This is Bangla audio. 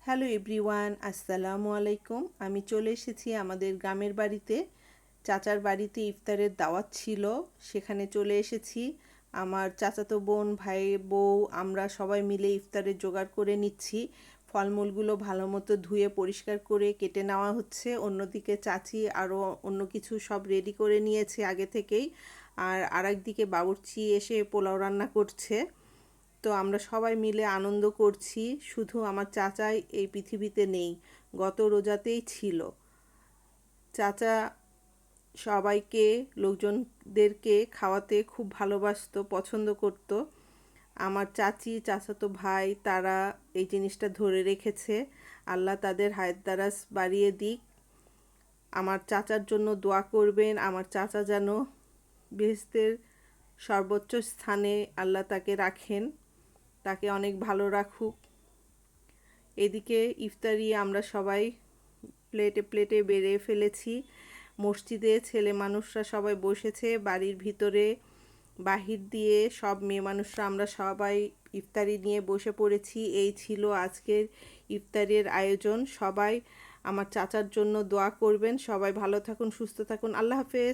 হ্যালো এভরিওয়ান, আসসালামু আলাইকুম। আমি চলে এসেছি আমাদের গ্রামের বাড়িতে। চাচার বাড়িতে ইফতারের দাওয়াত ছিল, সেখানে চলে এসেছি। আমার চাচাতো বোন, ভাই, বউ, আমরা সবাই মিলে ইফতারের জোগাড় করে নিচ্ছি। ফলমূলগুলো ভালো মতো ধুয়ে পরিষ্কার করে কেটে নেওয়া হচ্ছে। অন্যদিকে চাচি আরও অন্য কিছু সব রেডি করে নিয়েছে আগে থেকেই। আর আরেকদিকে বাবুর্চি এসে পোলাও রান্না করছে। তো আমরা সবাই মিলে আনন্দ করছি। শুধু আমার চাচাই এই পৃথিবীতে নেই, গত রোজাতেই ছিল। চাচা সবাইকে, লোকজনদেরকে খাওয়াতে খুব ভালোবাসতো, পছন্দ করত। আমার চাচি, চাচাতো ভাই, তারা এই জিনিসটা ধরে রেখেছে। আল্লাহ তাদের হায়াত দারাজ বাড়িয়ে দিক। আমার চাচার জন্য দোয়া করবেন। আমার চাচা যেন বেহেশতের সর্বোচ্চ স্থানে আল্লাহ তাকে রাখেন, তাকে অনেক ভালো রাখুক। এদিকে ইফতারি আমরা সবাই প্লেটে প্লেটে বেড়ে ফেলেছি। মসজিদে ছেলে মানুষরা সবাই বসেছে, বাড়ির ভিতরে বাহির দিয়ে সব মেয়ে মানুষরা আমরা সবাই ইফতারি নিয়ে বসে পড়েছি। এই ছিল আজকের ইফতারের আয়োজন। সবাই আমার চাচার জন্য দোয়া করবেন। সবাই ভালো থাকুন, সুস্থ থাকুন। আল্লাহ হাফেজ।